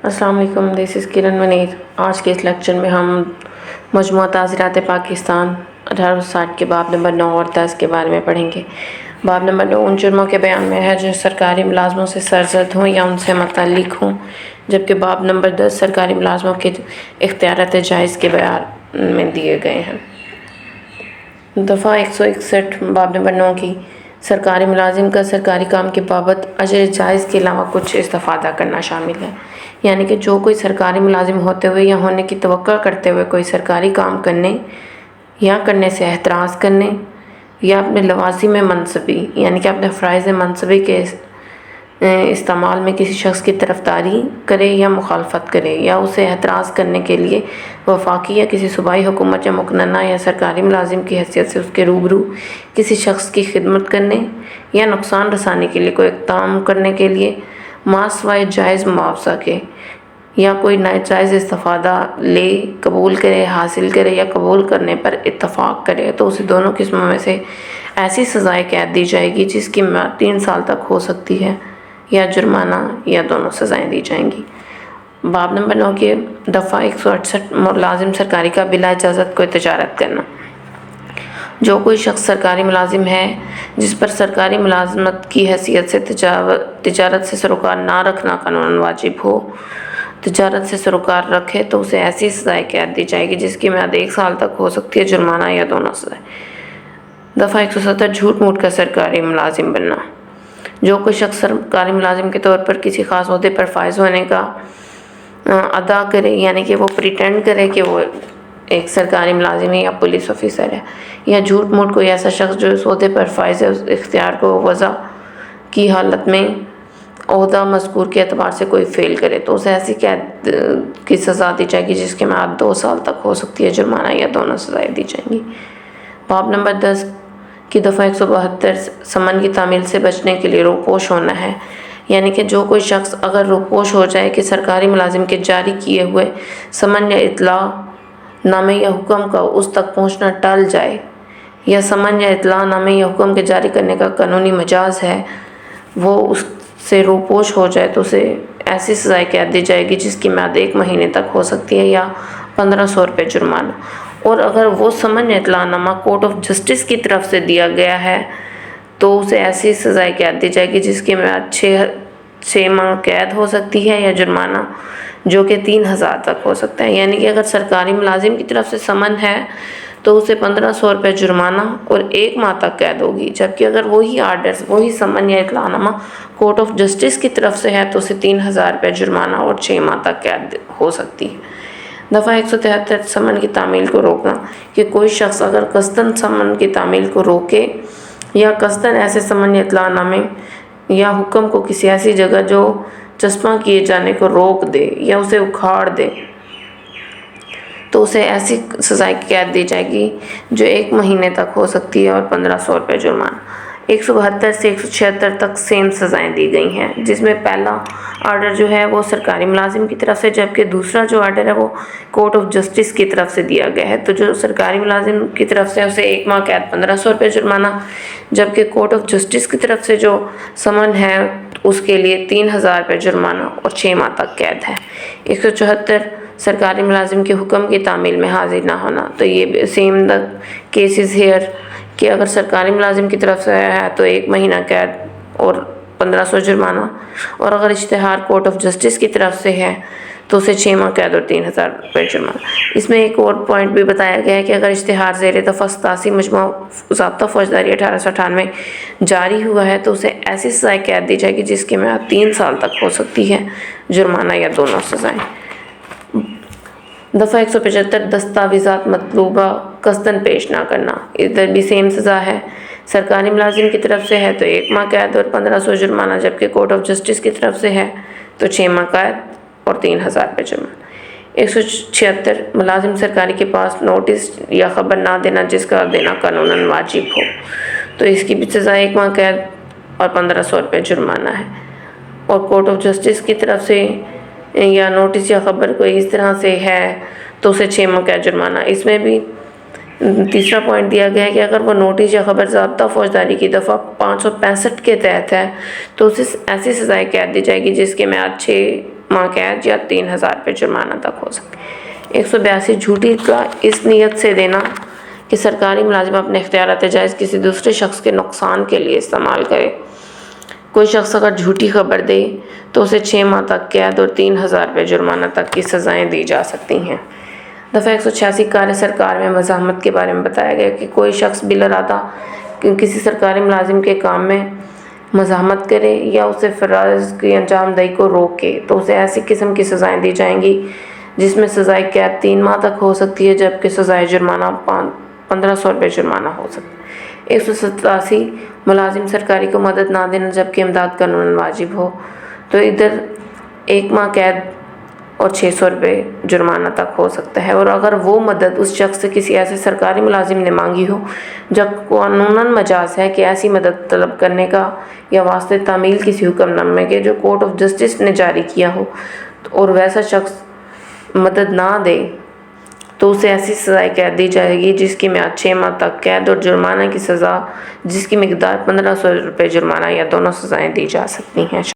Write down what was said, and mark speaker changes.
Speaker 1: السلام علیکم، دس از کرن منیر۔ آج کے اس لیکچر میں ہم مجموعہ تعزیرات پاکستان 1860 کے باب نمبر 9 اور 10 کے بارے میں پڑھیں گے۔ باب نمبر 9 ان جرموں کے بیان میں ہے جو سرکاری ملازموں سے سرزد ہوں یا ان سے متعلق ہوں، جبکہ باب نمبر 10 سرکاری ملازموں کے اختیارات جائز کے بیان میں دیے گئے ہیں۔ دفعہ 161 باب نمبر 9 کی سرکاری ملازم کا سرکاری کام کے بابت اجر جائز کے علاوہ کچھ استفادہ کرنا شامل ہے، یعنی کہ جو کوئی سرکاری ملازم ہوتے ہوئے یا ہونے کی توقع کرتے ہوئے کوئی سرکاری کام کرنے یا کرنے سے احتراز کرنے یا اپنے لوازم منصبی یعنی کہ اپنے فرائض منصبی کے استعمال میں کسی شخص کی طرفداری کرے یا مخالفت کرے یا اسے احتراز کرنے کے لیے وفاقی یا کسی صوبائی حکومت یا مقننہ یا سرکاری ملازم کی حیثیت سے اس کے روبرو کسی شخص کی خدمت کرنے یا نقصان رسانی کے لیے کوئی اقدام کرنے کے لیے ما سوائے جائز معاوضہ کے یا کوئی ناجائز استفادہ لے، قبول کرے، حاصل کرے یا قبول کرنے پر اتفاق کرے تو اسے دونوں قسموں میں سے ایسی سزائے قید دی جائے گی جس کی میعاد 3 سال تک ہو سکتی ہے، یا جرمانہ یا دونوں سزائیں دی جائیں گی۔ باب نمبر 9 کے دفعہ 168 ملازم سرکاری کا بلا اجازت کوئی تجارت کرنا۔ جو کوئی شخص سرکاری ملازم ہے جس پر سرکاری ملازمت کی حیثیت سے تجارت سے سروکار نہ رکھنا قانوناً واجب ہو، تجارت سے سروکار رکھے تو اسے ایسی سزائے قید دی جائے گی جس کی میعاد 1 سال تک ہو سکتی ہے، جرمانہ یا دونوں سزائیں۔ دفعہ 170 جھوٹ موٹ کا سرکاری ملازم بننا۔ جو کوئی شخص سرکاری ملازم کے طور پر کسی خاص عہدے پر فائز ہونے کا ادا کرے، یعنی کہ وہ پریٹینڈ کرے کہ وہ ایک سرکاری ملازم ہے یا پولیس آفیسر ہے، یا جھوٹ موٹ کوئی ایسا شخص جو اس عہدے پر فائز ہے اس اختیار کو وضع کی حالت میں عہدہ مذکور کے اعتبار سے کوئی فیل کرے تو اسے ایسی قید کی سزا دی جائے گی جس کی میعاد 2 سال تک ہو سکتی ہے، جرمانہ یا دونوں سزائیں دی جائیں گی۔ باب نمبر 10 کی دفعہ 172 سمن کی تعمیل سے بچنے کے لیے روپوش ہونا ہے، یعنی کہ جو کوئی شخص اگر روپوش ہو جائے کہ سرکاری ملازم کے جاری کیے ہوئے سمن یا اطلاع نامے یا حکم کا اس تک پہنچنا ٹل جائے، یا سمن یا اطلاع نامے یا حکم کے جاری کرنے کا قانونی مجاز ہے، وہ اس سے روپوش ہو جائے تو اسے ایسی سزائے قید دی جائے گی جس کی میعاد 1 مہینے تک ہو سکتی ہے، یا 1500 روپے جرمانہ۔ اور اگر وہ سمن یا اطلاع نامہ کورٹ آف جسٹس کی طرف سے دیا گیا ہے تو اسے ایسی سزائے قید دی جائے گی جس کی میعاد 6 ماہ قید ہو سکتی ہے، یا جرمانہ جو کہ 3000 تک ہو سکتا ہے۔ یعنی کہ اگر سرکاری ملازم کی طرف سے سمن ہے تو اسے 1500 روپے جرمانہ اور 1 ماہ تک قید ہوگی، جبکہ اگر وہی آرڈر وہی سمن یا اطلاع نامہ کورٹ آف جسٹس کی طرف سے ہے تو اسے 3000 روپے جرمانہ اور 6 ماہ تک قید ہو سکتی ہے۔ دفعہ 173 سمن کی تعمیل کو روکنا، کہ کوئی شخص اگر قصداً سمن کی تعمیل کو روکے یا قصداً ایسے سمن یا اطلاع نامے یا حکم کو کسی ایسی جگہ جو چسپاں کیے جانے کو روک دے یا اسے اکھاڑ دے تو اسے ایسی سزائے قید دی جائے گی جو 1 مہینے تک ہو سکتی ہے اور 1500 روپے جرمانہ۔ 172 سے 176 تک سیم سزائیں دی گئی ہیں، جس میں پہلا آرڈر جو ہے وہ سرکاری ملازم کی طرف سے، جبکہ دوسرا جو آرڈر ہے وہ کورٹ آف جسٹس کی طرف سے دیا گیا ہے۔ تو جو سرکاری ملازم کی طرف سے اسے 1 ماہ قید 1500 روپے جرمانہ، جبکہ کورٹ آف جسٹس کی طرف سے جو سمن ہے اس کے لیے 3000 روپے جرمانہ اور 6 ماہ تک قید ہے۔ 174 سرکاری ملازم کے حکم کی تعمیل میں حاضر نہ ہونا، تو یہ سیم دا کیسز ہیئر کہ اگر سرکاری ملازم کی طرف سے ہے تو 1 مہینہ قید اور 1500 جرمانہ، اور اگر اشتہار کورٹ آف جسٹس کی طرف سے ہے تو اسے 6 ماہ قید اور 3000 روپے جرمانہ۔ اس میں ایک اور پوائنٹ بھی بتایا گیا ہے کہ اگر اشتہار زیر دفعہ 87 مجموعہ ضابطہ فوجداری 1898 جاری ہوا ہے تو اسے ایسی سزائے قید دی جائے گی جس کی میعاد 3 سال تک ہو سکتی ہے، جرمانہ یا دونوں سزائیں۔ دفعہ 175 دستاویزات مطلوبہ قصداً پیش نہ کرنا، ادھر بھی سیم سزا ہے۔ سرکاری ملازم کی طرف سے ہے تو 1 ماہ قید اور 1500 جرمانہ، جبکہ کورٹ آف جسٹس کی طرف سے ہے تو 6 ماہ قید اور 3000 روپے جرمانہ۔ 176 ملازم سرکاری کے پاس نوٹس یا خبر نہ دینا جس کا دینا قانوناً واجب ہو، تو اس کی بھی سزا 1 ماہ قید اور 1500 روپے جرمانہ ہے۔ اور کورٹ آف جسٹس کی طرف سے یا نوٹس یا خبر کوئی اس طرح سے ہے تو اسے 6 ماہ قید جرمانہ۔ اس میں بھی تیسرا پوائنٹ دیا گیا ہے کہ اگر وہ نوٹس یا خبر ضابطہ فوجداری کی دفعہ 565 کے تحت ہے تو اسے ایسی سزائے قید دی جائے گی جس کی میعاد 6 ماہ قید یا 3000 روپے جرمانہ تک ہو سکتا ہے۔ 182 جھوٹی اطلاع اس نیت سے دینا کہ سرکاری ملازم اپنے اختیارات جائز کسی دوسرے شخص کے نقصان کے لیے استعمال کرے۔ کوئی شخص اگر جھوٹی خبر دے تو اسے 6 ماہ تک قید اور 3000 روپے جرمانہ تک کی سزائیں دی جا سکتی ہیں۔ دفعہ 186 کار سرکار میں مزاحمت کے بارے میں بتایا گیا کہ کوئی شخص بالارادہ کسی سرکاری ملازم کے کام میں مزاحمت کرے یا اسے فرائض کی انجام دہی کو روکے تو اسے ایسی قسم کی سزائیں دی جائیں گی جس میں سزائے قید 3 ماہ تک ہو سکتی ہے، جبکہ سزائے جرمانہ 1500 روپے جرمانہ ہو سکتا ہے۔ 187 ملازم سرکاری کو مدد نہ دینا جبکہ امداد قانون واجب ہو تو ادھر 1 ماہ قید اور 600 روپے جرمانہ تک ہو سکتا ہے، اور اگر وہ مدد اس شخص سے کسی ایسے سرکاری ملازم نے مانگی ہو جب قانوناً مجاز ہے کہ ایسی مدد طلب کرنے کا یا واسطے تعمیل کسی حکم نامے کے جو کورٹ آف جسٹس نے جاری کیا ہو، اور ویسا شخص مدد نہ دے تو اسے ایسی سزائے قید دی جائے گی جس کی میعاد 6 ماہ تک قید اور جرمانہ کی سزا جس کی مقدار 1500 روپے جرمانہ یا دونوں سزائیں دی جا سکتی ہیں۔